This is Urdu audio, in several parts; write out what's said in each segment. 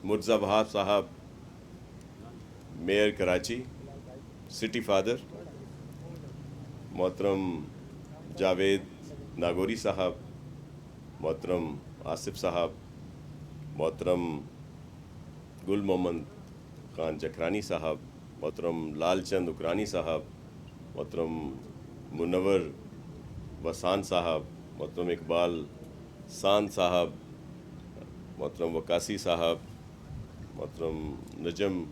مرزا وہاب صاحب میئر کراچی، سٹی فادر، محترم جاوید ناگوری صاحب، محترم آصف صاحب، محترم گل محمد خان جکرانی صاحب، محترم لال چند اکرانی صاحب، محترم منور وسان صاحب، محترم اقبال سان صاحب، محترم وکاسی صاحب، محترم نجم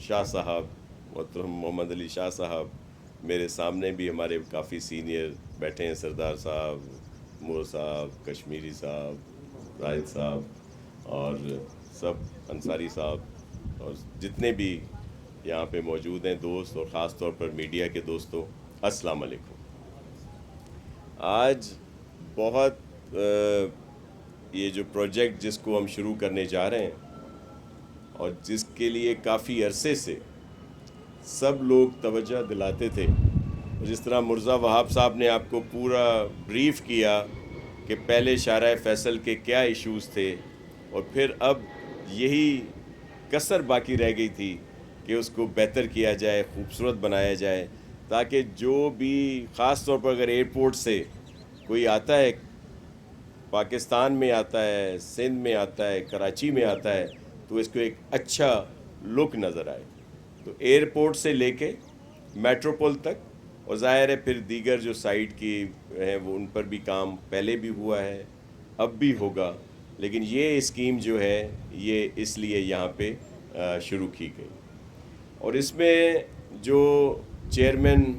شاہ صاحب، محترم محمد علی شاہ صاحب، میرے سامنے بھی ہمارے کافی سینئر بیٹھے ہیں، سردار صاحب، مور صاحب، کشمیری صاحب، راحت صاحب، اور سب انصاری صاحب، اور جتنے بھی یہاں پہ موجود ہیں دوست، اور خاص طور پر میڈیا کے دوستوں، السلام علیکم۔ آج بہت یہ جو پروجیکٹ جس کو ہم شروع کرنے جا رہے ہیں اور جس کے لیے کافی عرصے سے سب لوگ توجہ دلاتے تھے، جس طرح مرزا وہاب صاحب نے آپ کو پورا بریف کیا کہ پہلے شارع فیصل کے کیا ایشوز تھے، اور پھر اب یہی کسر باقی رہ گئی تھی کہ اس کو بہتر کیا جائے، خوبصورت بنایا جائے، تاکہ جو بھی خاص طور پر اگر ایئرپورٹ سے کوئی آتا ہے، پاکستان میں آتا ہے، سندھ میں آتا ہے، کراچی میں آتا ہے، تو اس کو ایک اچھا لک نظر آئے۔ تو ایئرپورٹ سے لے کے میٹروپول تک، اور ظاہر ہے پھر دیگر جو سائٹ کی ہیں وہ ان پر بھی کام پہلے بھی ہوا ہے، اب بھی ہوگا، لیکن یہ اسکیم جو ہے یہ اس لیے یہاں پہ شروع کی گئی۔ اور اس میں جو چیئرمین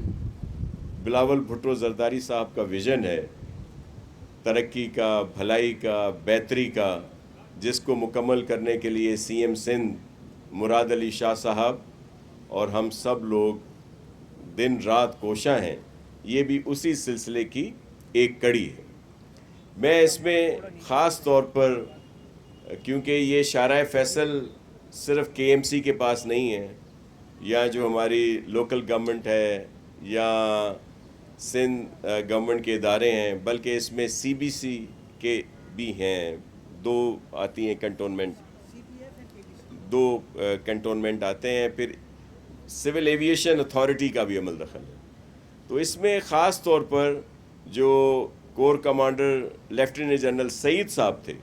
بلاول بھٹو زرداری صاحب کا ویژن ہے ترقی کا، بھلائی کا، بہتری کا، جس کو مکمل کرنے کے لیے سی ایم سندھ مراد علی شاہ صاحب اور ہم سب لوگ دن رات کوشاں ہیں، یہ بھی اسی سلسلے کی ایک کڑی ہے۔ میں اس میں خاص طور پر، کیونکہ یہ شارع فیصل صرف کے ایم سی کے پاس نہیں ہے، یا جو ہماری لوکل گورنمنٹ ہے، یا سندھ گورنمنٹ کے ادارے ہیں، بلکہ اس میں سی بی سی کے بھی ہیں، دو آتی ہیں کنٹونمنٹ، دو کنٹونمنٹ آتے ہیں، پھر سول ایویشن اتھارٹی کا بھی عمل دخل ہے۔ تو اس میں خاص طور پر جو کور کمانڈر لیفٹیننٹ جنرل سعید صاحب تھے،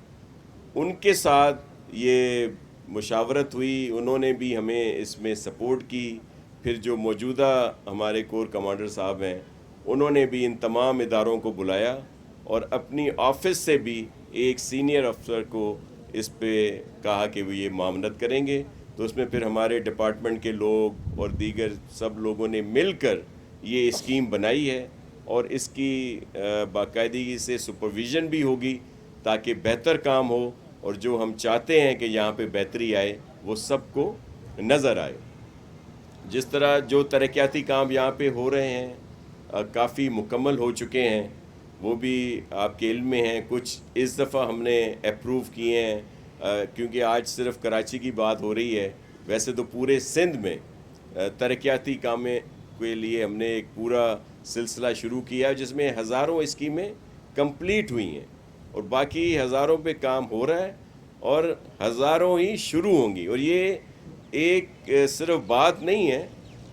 ان کے ساتھ یہ مشاورت ہوئی، انہوں نے بھی ہمیں اس میں سپورٹ کی، پھر جو موجودہ ہمارے کور کمانڈر صاحب ہیں انہوں نے بھی ان تمام اداروں کو بلایا، اور اپنی آفس سے بھی ایک سینئر افسر کو اس پہ کہا کہ وہ یہ معاونت کریں گے۔ تو اس میں پھر ہمارے ڈپارٹمنٹ کے لوگ اور دیگر سب لوگوں نے مل کر یہ اسکیم بنائی ہے، اور اس کی باقاعدگی سے سپرویژن بھی ہوگی تاکہ بہتر کام ہو، اور جو ہم چاہتے ہیں کہ یہاں پہ بہتری آئے وہ سب کو نظر آئے۔ جس طرح جو ترقیاتی کام یہاں پہ ہو رہے ہیں کافی مکمل ہو چکے ہیں، وہ بھی آپ کے علم میں ہیں، کچھ اس دفعہ ہم نے اپروو کیے ہیں، کیونکہ آج صرف کراچی کی بات ہو رہی ہے، ویسے تو پورے سندھ میں ترقیاتی کامیں کے لیے ہم نے ایک پورا سلسلہ شروع کیا، جس میں ہزاروں اسکیمیں کمپلیٹ ہوئی ہیں، اور باقی ہزاروں پہ کام ہو رہا ہے، اور ہزاروں ہی شروع ہوں گی۔ اور یہ ایک صرف بات نہیں ہے،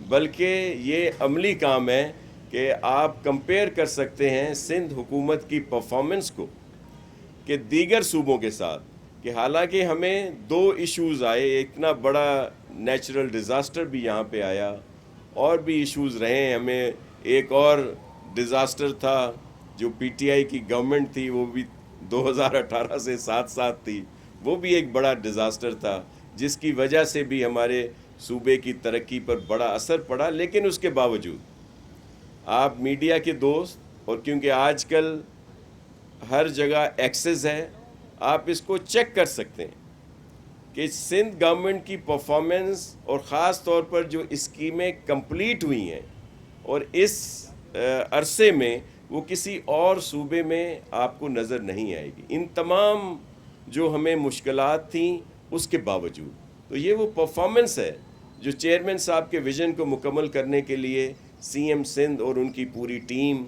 بلکہ یہ عملی کام ہے کہ آپ کمپیئر کر سکتے ہیں سندھ حکومت کی پرفارمنس کو کہ دیگر صوبوں کے ساتھ، کہ حالانکہ ہمیں دو ایشوز آئے، اتنا بڑا نیچرل ڈیزاسٹر بھی یہاں پہ آیا، اور بھی ایشوز رہے ہیں، ہمیں ایک اور ڈیزاسٹر تھا جو پی ٹی آئی کی گورنمنٹ تھی، وہ بھی 2018 سے ساتھ ساتھ تھی، وہ بھی ایک بڑا ڈیزاسٹر تھا، جس کی وجہ سے بھی ہمارے صوبے کی ترقی پر بڑا اثر پڑا۔ لیکن اس کے باوجود آپ میڈیا کے دوست، اور کیونکہ آج کل ہر جگہ ایکسس ہے، آپ اس کو چیک کر سکتے ہیں کہ سندھ گورنمنٹ کی پرفارمنس، اور خاص طور پر جو اسکیمیں کمپلیٹ ہوئی ہیں اور اس عرصے میں، وہ کسی اور صوبے میں آپ کو نظر نہیں آئے گی، ان تمام جو ہمیں مشکلات تھیں اس کے باوجود۔ تو یہ وہ پرفارمنس ہے جو چیئرمین صاحب کے ویژن کو مکمل کرنے کے لیے سی ایم سندھ اور ان کی پوری ٹیم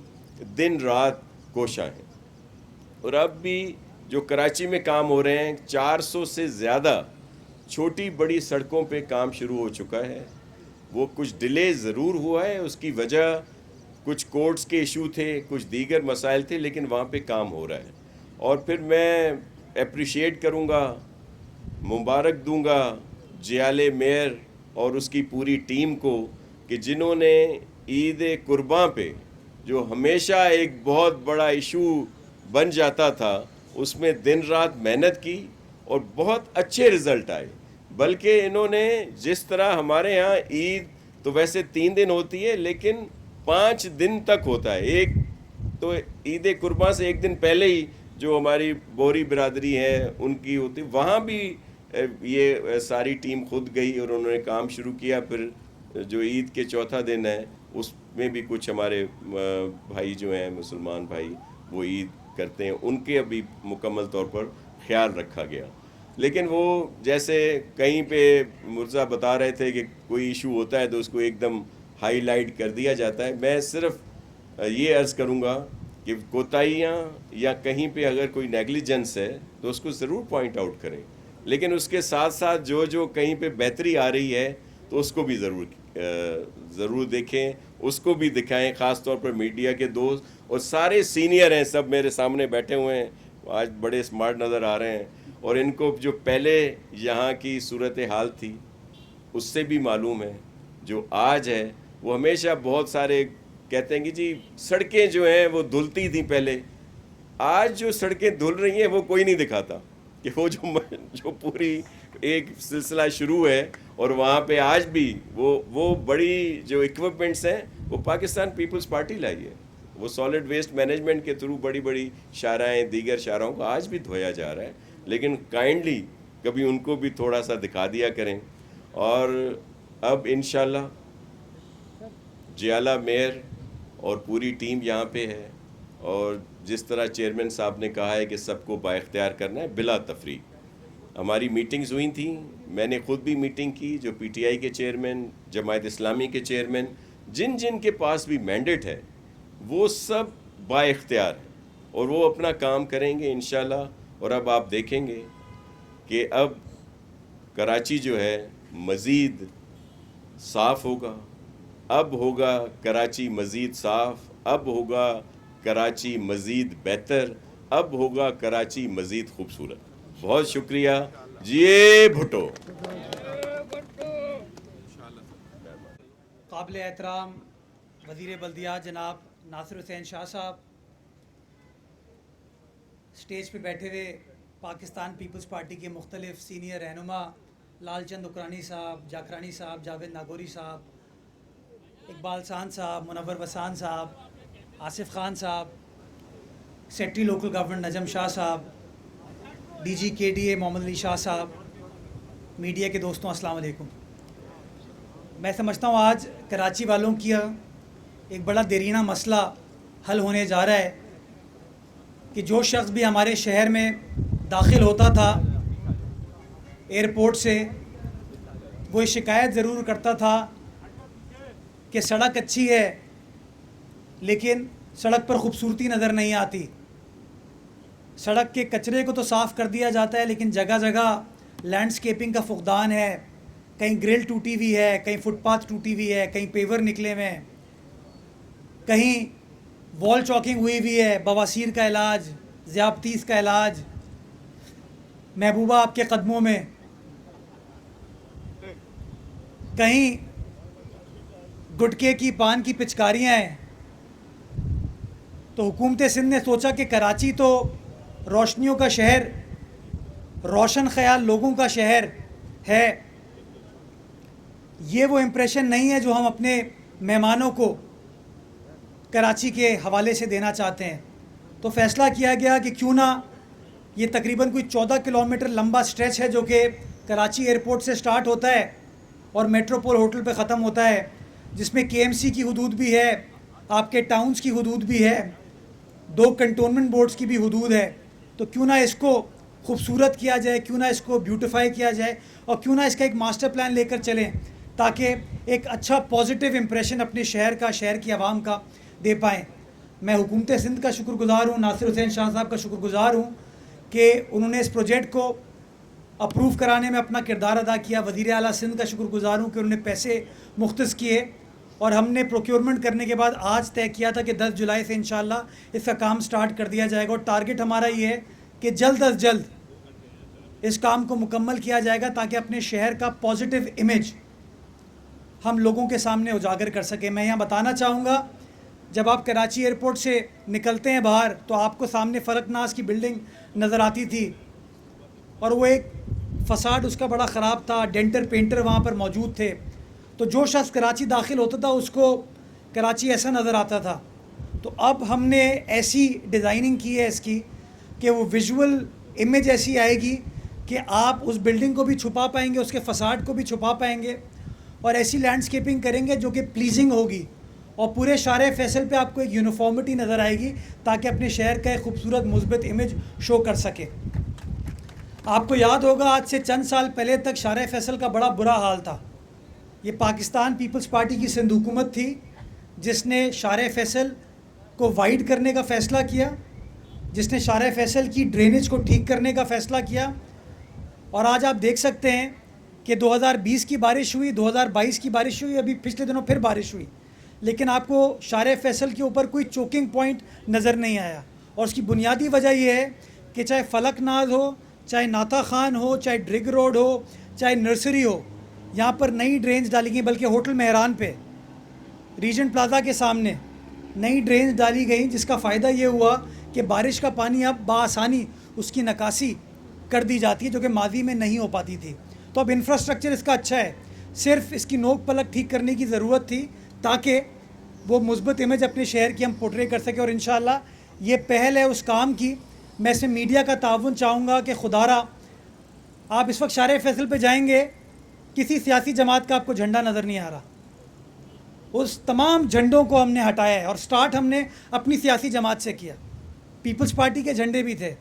دن رات کوشاں ہیں۔ اور اب بھی جو کراچی میں کام ہو رہے ہیں، 400 سے زیادہ چھوٹی بڑی سڑکوں پہ کام شروع ہو چکا ہے. وہ کچھ ڈیلے ضرور ہوا ہے, اس کی وجہ کچھ کورٹس کے ایشو تھے, کچھ دیگر مسائل تھے, لیکن وہاں پہ کام ہو رہا ہے. اور پھر میں اپریشیٹ کروں گا, مبارک دوں گا جیالے میئر اور اس کی پوری ٹیم کو کہ جنہوں نے عید قرباں پہ جو ہمیشہ ایک بہت بڑا ایشو بن جاتا تھا اس میں دن رات محنت کی اور بہت اچھے رزلٹ آئے. بلکہ انہوں نے جس طرح ہمارے ہاں عید تو ویسے 3 دن ہوتی ہے لیکن 5 دن تک ہوتا ہے. ایک تو عید قرباں سے ایک دن پہلے ہی جو ہماری بوری برادری ہے ان کی ہوتی, وہاں بھی یہ ساری ٹیم خود گئی اور انہوں نے کام شروع کیا. پھر جو عید کے چوتھا دن ہے اس میں بھی کچھ ہمارے بھائی جو ہیں مسلمان بھائی وہ عید کرتے ہیں, ان کے ابھی مکمل طور پر خیال رکھا گیا. لیکن وہ جیسے کہیں پہ مرزا بتا رہے تھے کہ کوئی ایشو ہوتا ہے تو اس کو ایک دم ہائی لائٹ کر دیا جاتا ہے. میں صرف یہ عرض کروں گا کہ کوتاہیاں یا کہیں پہ اگر کوئی نیگلیجنس ہے تو اس کو ضرور پوائنٹ آؤٹ کریں, لیکن اس کے ساتھ ساتھ جو کہیں پہ بہتری آ رہی ہے تو اس کو بھی ضرور دیکھیں, اس کو بھی دکھائیں. خاص طور پر میڈیا کے دوست اور سارے سینئر ہیں, سب میرے سامنے بیٹھے ہوئے ہیں, آج بڑے اسمارٹ نظر آ رہے ہیں, اور ان کو جو پہلے یہاں کی صورتحال تھی اس سے بھی معلوم ہے. جو آج ہے وہ ہمیشہ بہت سارے کہتے ہیں کہ جی سڑکیں جو ہیں وہ دھلتی تھیں پہلے, آج جو سڑکیں دھل رہی ہیں وہ کوئی نہیں دکھاتا کہ وہ جو پوری ایک سلسلہ شروع ہے. اور وہاں پہ آج بھی وہ بڑی جو اکوپمنٹس ہیں وہ پاکستان پیپلز پارٹی لائی ہے. وہ سالڈ ویسٹ مینجمنٹ کے تھرو بڑی بڑی شاہراہیں دیگر شاہراہوں کو آج بھی دھویا جا رہا ہے, لیکن کائنڈلی کبھی ان کو بھی تھوڑا سا دکھا دیا کریں. اور اب انشاءاللہ جیالہ میئر اور پوری ٹیم یہاں پہ ہے, اور جس طرح چیئرمین صاحب نے کہا ہے کہ سب کو بااختیار کرنا ہے بلا تفریق. ہماری میٹنگز ہوئی تھیں, میں نے خود بھی میٹنگ کی, جو پی ٹی آئی کے چیئرمین, جماعت اسلامی کے چیئرمین, جن کے پاس بھی مینڈیٹ ہے وہ سب بااختیار ہیں اور وہ اپنا کام کریں گے انشاءاللہ. اور اب آپ دیکھیں گے کہ اب کراچی جو ہے مزید صاف ہوگا, اب ہوگا کراچی مزید صاف, اب ہوگا کراچی مزید بہتر, اب ہوگا کراچی مزید خوبصورت. بہت شکریہ. جی بھٹو. قابل احترام وزیر بلدیات جناب ناصر حسین شاہ صاحب, سٹیج پہ بیٹھے ہوئے پاکستان پیپلز پارٹی کے مختلف سینئر رہنما, لال چند اکرانی صاحب, جاکرانی صاحب, جاوید ناگوری صاحب, اقبال سان صاحب, منور وسان صاحب, آصف خان صاحب, سیکٹری لوکل گورنمنٹ نجم شاہ صاحب, ڈی جی کے ڈی اے محمد علی شاہ صاحب, میڈیا کے دوستوں السلام علیکم. میں سمجھتا ہوں آج کراچی والوں کی ایک بڑا دیرینہ مسئلہ حل ہونے جا رہا ہے کہ جو شخص بھی ہمارے شہر میں داخل ہوتا تھا ایئرپورٹ سے وہ یہ شکایت ضرور کرتا تھا کہ سڑک اچھی ہے لیکن سڑک پر خوبصورتی نظر نہیں آتی. سڑک کے کچرے کو تو صاف کر دیا جاتا ہے لیکن جگہ جگہ لینڈسکیپنگ کا فقدان ہے, کہیں گرل ٹوٹی ہوئی ہے, کہیں فٹ پاتھ ٹوٹی ہوئی ہے, کہیں پیور نکلے ہوئے ہیں, کہیں وال چاکنگ ہوئی ہے, بواسیر کا علاج, ذیابطیس کا علاج محبوبہ آپ کے قدموں میں, کہیں گٹکے کی پان کی پچکاریاں ہیں. تو حکومت سندھ نے سوچا کہ کراچی تو روشنیوں کا شہر, روشن خیال لوگوں کا شہر ہے, یہ وہ امپریشن نہیں ہے جو ہم اپنے مہمانوں کو کراچی کے حوالے سے دینا چاہتے ہیں. تو فیصلہ کیا گیا کہ کیوں نہ یہ تقریباً کوئی 14 کلومیٹر لمبا سٹریچ ہے جو کہ کراچی ایئرپورٹ سے سٹارٹ ہوتا ہے اور میٹروپول ہوٹل پہ ختم ہوتا ہے, جس میں کے ایم سی کی حدود بھی ہے, آپ کے ٹاؤنز کی حدود بھی ہے, 2 کنٹونمنٹ بورڈز کی بھی حدود ہے. تو کیوں نہ اس کو خوبصورت کیا جائے, کیوں نہ اس کو بیوٹیفائی کیا جائے, اور کیوں نہ اس کا ایک ماسٹر پلان لے کر چلیں تاکہ ایک اچھا پازیٹیو امپریشن اپنے شہر کا, شہر کی عوام کا دے پائیں. میں حکومت سندھ کا شکر گزار ہوں, ناصر حسین شاہ صاحب کا شکر گزار ہوں کہ انہوں نے اس پروجیکٹ کو اپروو کرانے میں اپنا کردار ادا کیا. وزیر اعلیٰ سندھ کا شکر گزار ہوں کہ انہوں نے پیسے مختص کیے اور ہم نے پروکیورمنٹ کرنے کے بعد آج طے کیا تھا کہ 10 جولائی سے انشاءاللہ اس کا کام سٹارٹ کر دیا جائے گا. اور ٹارگٹ ہمارا یہ ہے کہ جلد از جلد اس کام کو مکمل کیا جائے گا تاکہ اپنے شہر کا پازیٹیو امیج ہم لوگوں کے سامنے اجاگر کر سکیں. میں یہاں بتانا چاہوں گا جب آپ کراچی ایئرپورٹ سے نکلتے ہیں باہر تو آپ کو سامنے فلک ناز کی بلڈنگ نظر آتی تھی اور وہ ایک فساد اس کا بڑا خراب تھا, ڈینٹر پینٹر وہاں پر موجود تھے. تو جو شخص کراچی داخل ہوتا تھا اس کو کراچی ایسا نظر آتا تھا. تو اب ہم نے ایسی ڈیزائننگ کی ہے اس کی کہ وہ ویژول امیج ایسی آئے گی کہ آپ اس بلڈنگ کو بھی چھپا پائیں گے, اس کے فساد کو بھی چھپا پائیں گے اور ایسی لینڈسکیپنگ کریں گے جو کہ پلیزنگ ہوگی اور پورے شارع فیصل پہ آپ کو ایک یونیفارمٹی نظر آئے گی تاکہ اپنے شہر کا ایک خوبصورت مثبت امیج شو کر سکے. آپ کو یاد ہوگا آج سے چند سال پہلے تک شارع فیصل کا بڑا برا حال تھا. یہ پاکستان پیپلز پارٹی کی سندھ حکومت تھی جس نے شارع فیصل کو وائڈ کرنے کا فیصلہ کیا, جس نے شارع فیصل کی ڈرینیج کو ٹھیک کرنے کا فیصلہ کیا. اور آج آپ دیکھ سکتے ہیں کہ 2020 کی بارش ہوئی, 2022 کی بارش ہوئی, ابھی پچھلے دنوں پھر بارش ہوئی, لیکن آپ کو شارع فیصل کے اوپر کوئی چوکنگ پوائنٹ نظر نہیں آیا. اور اس کی بنیادی وجہ یہ ہے کہ چاہے فلک ناز ہو, چاہے ناتا خان ہو, چاہے ڈرگ روڈ ہو, چاہے نرسری ہو, یہاں پر نئی ڈرینز ڈالی گئیں. بلکہ ہوٹل مہران پہ ریجنٹ پلازا کے سامنے نئی ڈرینز ڈالی گئیں جس کا فائدہ یہ ہوا کہ بارش کا پانی اب بآسانی اس کی نکاسی کر دی جاتی ہے جو کہ ماضی میں نہیں ہو پاتی تھی. تو اب انفراسٹرکچر اس کا اچھا ہے, صرف اس کی نوک پلک ٹھیک کرنے کی ضرورت تھی تاکہ وہ مثبت امیج اپنے شہر کی ہم پورٹرے کر سکیں. اور انشاءاللہ یہ پہل ہے اس کام کی. میں اس میں میڈیا کا تعاون چاہوں گا کہ خدا را آپ اس وقت شارع فیصل پہ جائیں گے, کسی سیاسی جماعت کا آپ کو جھنڈا نظر نہیں آ رہا. اس تمام جھنڈوں کو ہم نے ہٹایا ہے اور سٹارٹ ہم نے اپنی سیاسی جماعت سے کیا. پیپلز پارٹی کے جھنڈے بھی تھے.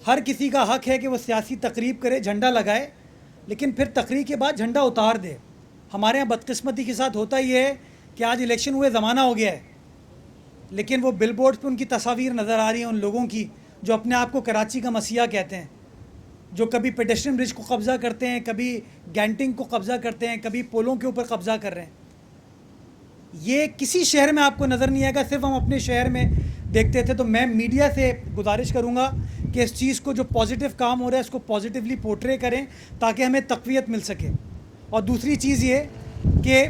ہر کسی کا حق ہے کہ وہ سیاسی تقریب کرے, جھنڈا لگائے, لیکن پھر تقریر کے بعد جھنڈا اتار دے. ہمارے یہاں بدقسمتی کے ساتھ ہوتا یہ ہے کہ آج الیکشن ہوئے زمانہ ہو گیا ہے, لیکن وہ بل بورڈ پہ ان کی تصاویر نظر آ رہی ہیں ان لوگوں کی جو اپنے آپ کو کراچی کا مسیحا کہتے ہیں, جو کبھی پیڈسٹرین برج کو قبضہ کرتے ہیں, کبھی گینٹنگ کو قبضہ کرتے ہیں, کبھی پولوں کے اوپر قبضہ کر رہے ہیں. یہ کسی شہر میں آپ کو نظر نہیں آئے گا, صرف ہم اپنے شہر میں دیکھتے تھے. تو میں میڈیا سے گزارش کروں گا کہ اس چیز کو جو پازیٹیو کام ہو رہا ہے اس کو پازیٹیولی پورٹرے کریں تاکہ ہمیں تقویت مل سکے. اور دوسری چیز یہ کہ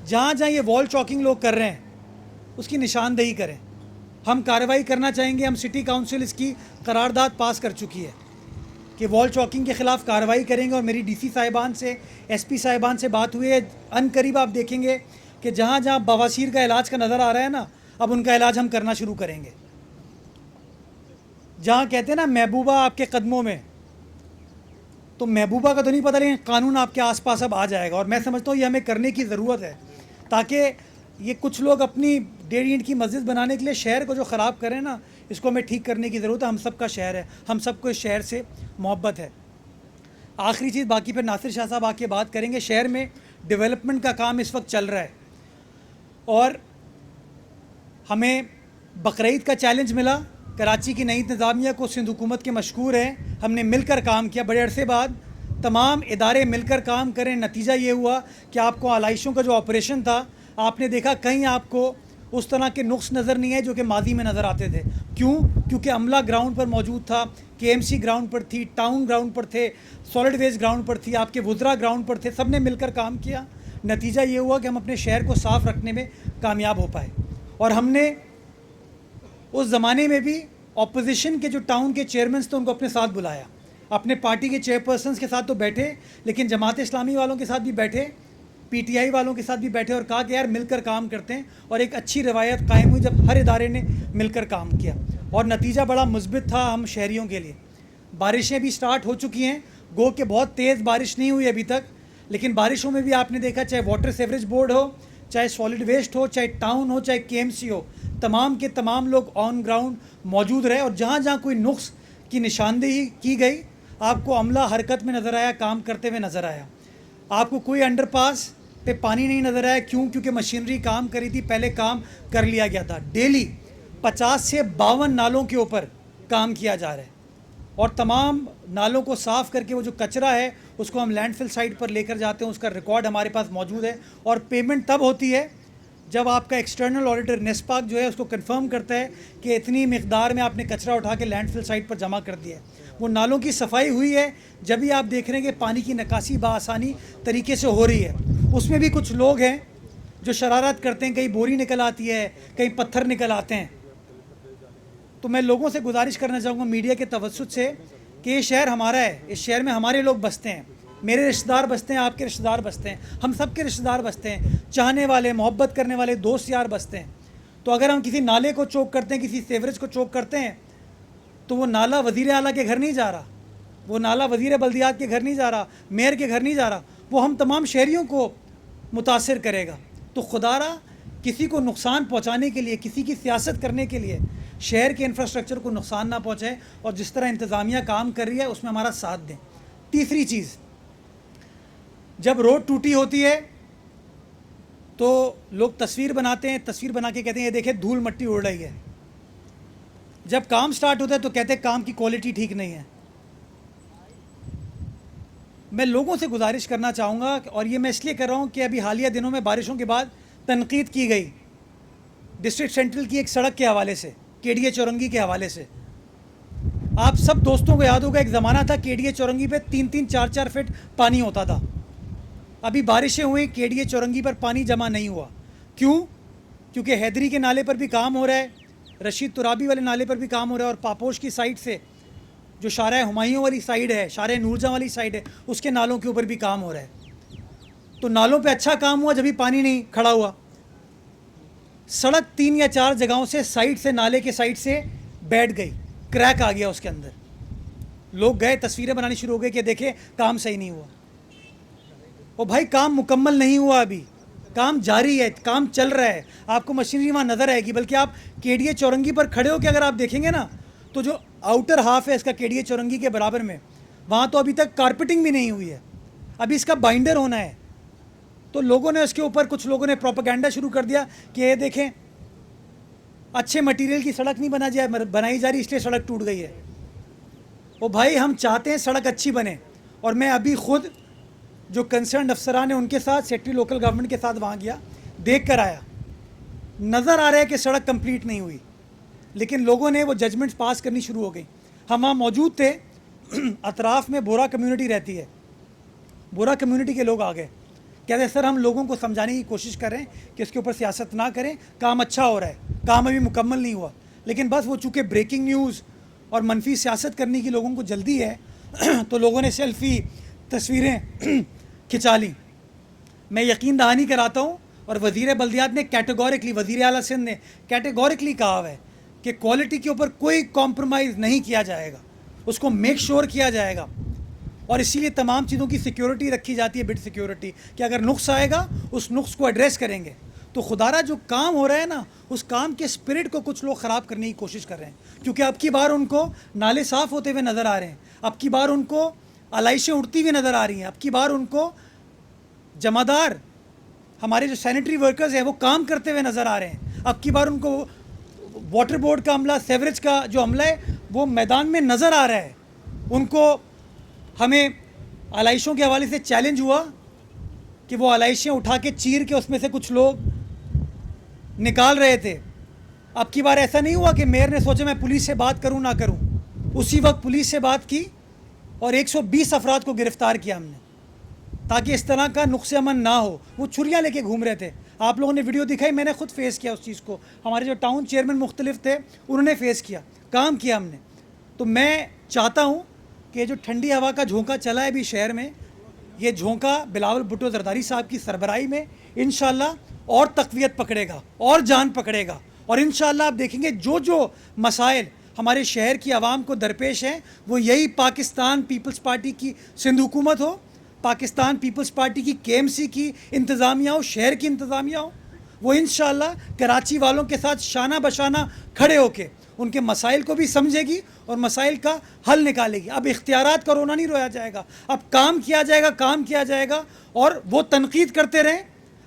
جہاں جہاں یہ وال چاکنگ لوگ کر رہے ہیں اس کی نشاندہی کریں. ہم کارروائی کرنا چاہیں گے, ہم سٹی کاؤنسل اس کی قرارداد پاس کر چکی ہے کہ وال چاکنگ کے خلاف کارروائی کریں گے. اور میری ڈی سی صاحبان سے, ایس پی صاحبان سے بات ہوئی ہے, ان قریب آپ دیکھیں گے کہ جہاں جہاں بواسیر کا علاج کا نظر آ رہا ہے نا, اب ان کا علاج ہم کرنا شروع کریں گے. جہاں کہتے ہیں نا محبوبہ آپ کے قدموں میں, تو محبوبہ کا تو نہیں پتہ لیکن قانون آپ کے آس پاس اب آ جائے گا. اور میں سمجھتا ہوں یہ ہمیں کرنے کی ضرورت ہے تاکہ یہ کچھ لوگ اپنی 1.5 اینٹ کی مسجد بنانے کے لیے شہر کو جو خراب کریں نا, اس کو ہمیں ٹھیک کرنے کی ضرورت ہے. ہم سب کا شہر ہے, ہم سب کو اس شہر سے محبت ہے. آخری چیز, باقی پھر ناصر شاہ صاحب آ کے بات کریں گے. شہر میں ڈیولپمنٹ کا کام اس وقت چل رہا ہے اور ہمیں بقرعید کا چیلنج ملا. کراچی کی نئی انتظامیہ کو سندھ حکومت کے مشکور ہیں, ہم نے مل کر کام کیا بڑے عرصے بعد. تمام ادارے مل کر کام کریں. نتیجہ یہ ہوا کہ آپ کو آلائشوں کا جو آپریشن تھا آپ نے دیکھا کہیں آپ کو اس طرح کے نقص نظر نہیں آئے جو کہ ماضی میں نظر آتے تھے. کیوں؟ کیونکہ عملہ گراؤنڈ پر موجود تھا, کے ایم سی گراؤنڈ پر تھی, ٹاؤن گراؤنڈ پر تھے, سالڈ ویسٹ گراؤنڈ پر تھی, آپ کے وزراء گراؤنڈ پر تھے, سب نے مل کر کام کیا. نتیجہ یہ ہوا کہ ہم اپنے شہر کو صاف رکھنے میں کامیاب ہو پائے. اور ہم نے اس زمانے میں بھی اپوزیشن کے جو ٹاؤن کے چیئرمینس تھے ان کو اپنے ساتھ بلایا. اپنے پارٹی کے چیئرپرسنس کے ساتھ تو بیٹھے, لیکن جماعت اسلامی والوں کے ساتھ بھی بیٹھے, پی ٹی آئی والوں کے ساتھ بھی بیٹھے اور کہا کہ یار مل کر کام کرتے ہیں. اور ایک اچھی روایت قائم ہوئی جب ہر ادارے نے مل کر کام کیا اور نتیجہ بڑا مثبت تھا ہم شہریوں کے لیے. بارشیں بھی سٹارٹ ہو چکی ہیں, گو کہ بہت تیز بارش نہیں ہوئی ابھی تک, لیکن بارشوں میں بھی آپ نے دیکھا چاہے واٹر سیوریج بورڈ ہو, چاہے سالڈ ویسٹ ہو, چاہے ٹاؤن ہو, چاہے کے ایم سی ہو, تمام کے تمام لوگ آن گراؤنڈ موجود رہے. اور جہاں جہاں کوئی نقص کی نشاندہی کی گئی آپ کو عملہ حرکت میں نظر آیا, کام کرتے ہوئے نظر آیا. آپ کو کوئی انڈر پاس پہ پانی نہیں نظر آیا. کیوں؟ کیونکہ مشینری کام کری تھی, پہلے کام کر لیا گیا تھا. ڈیلی 50 سے 52 نالوں کے اوپر کام کیا جا رہا ہے. اور تمام نالوں کو صاف کر کے وہ جو کچرا ہے اس کو ہم لینڈ فل سائٹ پر لے کر جاتے ہیں. اس کا ریکارڈ ہمارے پاس موجود ہے. اور پیمنٹ تب ہوتی ہے جب آپ کا ایکسٹرنل آڈیٹر نیسپاک جو ہے اس کو کنفرم کرتا ہے کہ اتنی مقدار میں آپ نے کچرا اٹھا کے لینڈ فل سائٹ پر جمع کر دیا ہے. وہ نالوں کی صفائی ہوئی ہے جب ہی آپ دیکھ رہے ہیں کہ پانی کی نکاسی بآسانی طریقے سے ہو رہی ہے. اس میں بھی کچھ لوگ ہیں جو شرارت کرتے ہیں, کہیں بوری نکل آتی ہے, کہیں پتھر نکل آتے ہیں. تو میں لوگوں سے گزارش کرنا چاہوں گا میڈیا کے توسط سے کہ یہ شہر ہمارا ہے, اس شہر میں ہمارے لوگ بستے ہیں, میرے رشتہ دار بستے ہیں, آپ کے رشتہ دار بستے ہیں, ہم سب کے رشتہ دار بستے ہیں, چاہنے والے, محبت کرنے والے دوست یار بستے ہیں. تو اگر ہم کسی نالے کو چوک کرتے ہیں, کسی سیوریج کو چوک کرتے ہیں, تو وہ نالا وزیر اعلیٰ کے گھر نہیں جا رہا, وہ نالا وزیر بلدیات کے گھر نہیں جا رہا, میئر کے گھر نہیں جا رہا, وہ ہم تمام شہریوں کو متاثر کرے گا. تو خدا را کسی کو نقصان پہنچانے کے لیے, کسی کی سیاست کرنے کے لیے شہر کے انفراسٹرکچر کو نقصان نہ پہنچائے, اور جس طرح انتظامیہ کام کر رہی ہے اس میں ہمارا ساتھ دیں. تیسری چیز, جب روڈ ٹوٹی ہوتی ہے تو لوگ تصویر بناتے ہیں, تصویر بنا کے کہتے ہیں یہ دیکھیں دھول مٹی اڑ رہی ہے. جب کام سٹارٹ ہوتا ہے تو کہتے ہیں کام کی کوالٹی ٹھیک نہیں ہے. میں لوگوں سے گزارش کرنا چاہوں گا, اور یہ میں اس لیے کر رہا ہوں کہ ابھی حالیہ دنوں میں بارشوں کے بعد تنقید کی گئی ڈسٹرکٹ سینٹرل کی ایک سڑک کے حوالے سے, KDA چورنگی کے حوالے سے. آپ سب دوستوں کو یاد ہوگا ایک زمانہ تھا KDA چورنگی پہ 3-3, 4-4 فٹ پانی ہوتا تھا. ابھی بارشیں ہوئیں, KDA چورنگی پر پانی جمع نہیں ہوا. کیوں؟ کیونکہ حیدری کے نالے پر بھی کام ہو رہا ہے, رشید ترابی والے نالے پر بھی کام ہو رہا ہے, اور پاپوش کی سائڈ سے جو شارع ہمایوں والی سائڈ ہے, شارع نورجہاں والی سائڈ ہے, اس کے نالوں کے اوپر بھی کام ہو رہا ہے. تو نالوں پہ اچھا کام ہوا جبھی پانی نہیں کھڑا ہوا. سڑک 3 یا 4 جگہوں سے سائڈ سے, نالے کے سائڈ سے بیٹھ گئی, کریک آ گیا اس کے اندر. لوگ گئے, تصویریں بنانی شروع ہو گئی کہ دیکھیں کام صحیح نہیں ہوا. او بھائی کام مکمل نہیں ہوا, ابھی کام جاری ہے, کام چل رہا ہے. آپ کو مشینری وہاں نظر آئے گی, بلکہ آپ KDA چورنگی پر کھڑے ہو کے اگر آپ دیکھیں گے نا تو جو آؤٹر ہاف ہے اس کا KDA چورنگی کے برابر میں, وہاں تو ابھی تک کارپیٹنگ بھی نہیں ہوئی ہے, ابھی اس کا بائنڈر ہونا ہے. تو لوگوں نے اس کے اوپر, کچھ لوگوں نے پروپیگنڈا شروع کر دیا کہ یہ دیکھیں اچھے مٹیریل کی سڑک نہیں بنائی جا رہی اس لیے سڑک ٹوٹ گئی ہے. او بھائی ہم چاہتے ہیں سڑک اچھی بنے, اور میں ابھی خود جو کنسرنڈ افسران ہیں ان کے ساتھ, سیکٹری لوکل گورنمنٹ کے ساتھ وہاں گیا, دیکھ کر آیا. نظر آ رہا ہے کہ سڑک کمپلیٹ نہیں ہوئی, لیکن لوگوں نے وہ ججمنٹس پاس کرنی شروع ہو گئی. ہم وہاں موجود تھے, اطراف میں بورا کمیونٹی رہتی ہے, بورا کمیونٹی کے لوگ آ گئے, کہتے ہیں سر ہم لوگوں کو سمجھانے کی کوشش کر رہے ہیں کہ اس کے اوپر سیاست نہ کریں, کام اچھا ہو رہا ہے, کام ابھی مکمل نہیں ہوا. لیکن بس وہ چونکہ بریکنگ نیوز اور منفی سیاست کرنے کی لوگوں کو جلدی ہے تو لوگوں نے سیلفی, تصویریں کھنچا لیں. میں یقین دہانی کراتا ہوں, اور وزیر بلدیات نے کیٹیگورکلی, وزیر اعلیٰ سندھ نے کیٹیگورکلی کہا ہے کہ کوالٹی کے اوپر کوئی کمپرومائز نہیں کیا جائے گا, اس کو میک شور کیا جائے گا. اور اسی لیے تمام چیزوں کی سیکیورٹی رکھی جاتی ہے, بٹ سیکیورٹی, کہ اگر نقص آئے گا اس نقص کو ایڈریس کریں گے. تو خدارہ جو کام ہو رہا ہے نا, اس کام کے اسپرٹ کو کچھ لوگ خراب کرنے کی کوشش کر رہے ہیں, کیونکہ اب کی بار ان کو نالے صاف ہوتے ہوئے نظر آ رہے ہیں, اب کی بار ان کو علائشیں اڑتی ہوئی نظر آ رہی ہیں, اب کی بار ان کو جمعدار ہمارے جو سینیٹری ورکرز ہیں وہ کام کرتے ہوئے نظر آ رہے ہیں, اب کی بار ان کو واٹر بورڈ کا عملہ, سیوریج کا جو عملہ ہے وہ میدان میں نظر آ رہا ہے. ان کو ہمیں علائشوں کے حوالے سے چیلنج ہوا کہ وہ علائشیں اٹھا کے چیر کے اس میں سے کچھ لوگ نکال رہے تھے. اب کی بار ایسا نہیں ہوا کہ میئر نے سوچا میں پولیس سے بات کروں نہ کروں, اسی وقت پولیس سے بات کی اور 120 افراد کو گرفتار کیا ہم نے, تاکہ اس طرح کا نقص امن نہ ہو. وہ چھریاں لے کے گھوم رہے تھے, آپ لوگوں نے ویڈیو دکھائی, میں نے خود فیس کیا اس چیز کو, ہمارے جو ٹاؤن چیئرمین مختلف تھے انہوں نے فیس کیا, کام کیا ہم نے. تو میں چاہتا ہوں کہ جو ٹھنڈی ہوا کا جھونکا چلا ہے ابھی شہر میں, یہ جھونکا بلاول بھٹو زرداری صاحب کی سربراہی میں انشاءاللہ اور تقویت پکڑے گا اور جان پکڑے گا. اور انشاءاللہ آپ دیکھیں گے جو مسائل ہمارے شہر کی عوام کو درپیش ہیں, وہ یہی پاکستان پیپلز پارٹی کی سندھ حکومت ہو, پاکستان پیپلز پارٹی کی KMC کی انتظامیہ ہو, شہر کی انتظامیہ ہو, وہ انشاءاللہ کراچی والوں کے ساتھ شانہ بشانہ کھڑے ہو کے ان کے مسائل کو بھی سمجھے گی اور مسائل کا حل نکالے گی. اب اختیارات کا رونا نہیں رویا جائے گا, اب کام کیا جائے گا, کام کیا جائے گا. اور وہ تنقید کرتے رہیں,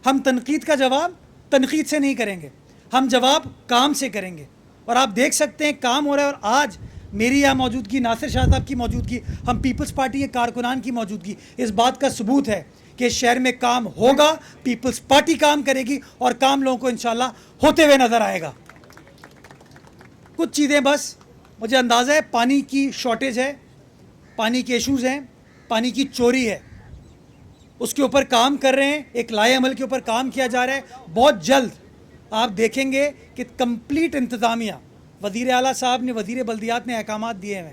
ہم تنقید کا جواب تنقید سے نہیں کریں گے, ہم جواب کام سے کریں گے. اور آپ دیکھ سکتے ہیں کام ہو رہا ہے. اور آج میری یہاں موجودگی, ناصر شاہ صاحب کی موجودگی, ہم پیپلز پارٹی کے کارکنان کی موجودگی اس بات کا ثبوت ہے کہ شہر میں کام ہوگا, پیپلز پارٹی کام کرے گی اور کام لوگوں کو انشاءاللہ ہوتے ہوئے نظر آئے گا. کچھ چیزیں بس مجھے اندازہ ہے پانی کی شارٹیج ہے, پانی کے ایشوز ہیں, پانی کی چوری ہے, اس کے اوپر کام کر رہے ہیں, ایک لائحہ عمل کے اوپر کام کیا جا رہا ہے. بہت جلد آپ دیکھیں گے کہ کمپلیٹ انتظامیہ, وزیر اعلیٰ صاحب نے, وزیر بلدیات نے احکامات دیے ہیں,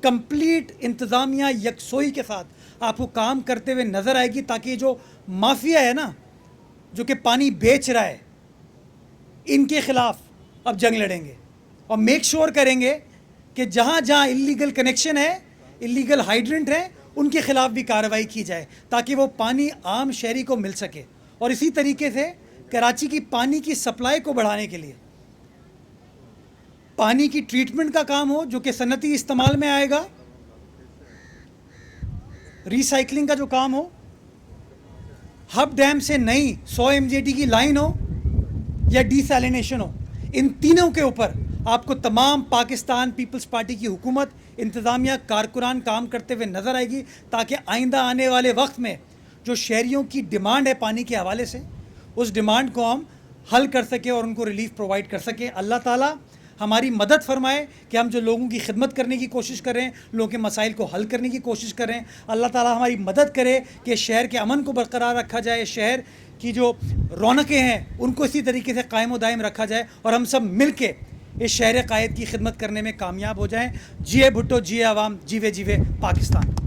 کمپلیٹ انتظامیہ یکسوئی کے ساتھ آپ کو کام کرتے ہوئے نظر آئے گی, تاکہ جو مافیا ہے نا, جو کہ پانی بیچ رہا ہے, ان کے خلاف اب جنگ لڑیں گے اور میک شور کریں گے کہ جہاں جہاں اللیگل کنیکشن ہے, اللیگل ہائیڈرنٹ ہے, ان کے خلاف بھی کارروائی کی جائے تاکہ وہ پانی عام شہری کو مل سکے. اور اسی طریقے سے کراچی کی پانی کی سپلائی کو بڑھانے کے لیے پانی کی ٹریٹمنٹ کا کام ہو, جو کہ صنعتی استعمال میں آئے گا, ریسائکلنگ کا جو کام ہو, ہب ڈیم سے نئی 100 MJT کی لائن ہو یا ڈی سیلینیشن ہو, ان تینوں کے اوپر آپ کو تمام پاکستان پیپلز پارٹی کی حکومت, انتظامیہ, کارکنان کام کرتے ہوئے نظر آئے گی, تاکہ آئندہ آنے والے وقت میں جو شہریوں کی ڈیمانڈ ہے پانی کے حوالے سے, اس ڈیمانڈ کو ہم حل کر سکیں اور ان کو ریلیف پرووائڈ کر سکیں. اللہ تعالیٰ ہماری مدد فرمائے کہ ہم جو لوگوں کی خدمت کرنے کی کوشش کر رہے ہیں, لوگوں کے مسائل کو حل کرنے کی کوشش کر رہے ہیں, اللہ تعالیٰ ہماری مدد کرے کہ شہر کے امن کو برقرار رکھا جائے, شہر کی جو رونقیں ہیں ان کو اسی طریقے سے قائم و دائم رکھا جائے, اور ہم سب مل کے اس شہر قائد کی خدمت کرنے میں کامیاب ہو جائیں. جیے بھٹو, جیے عوام, جیوے جیوے پاکستان.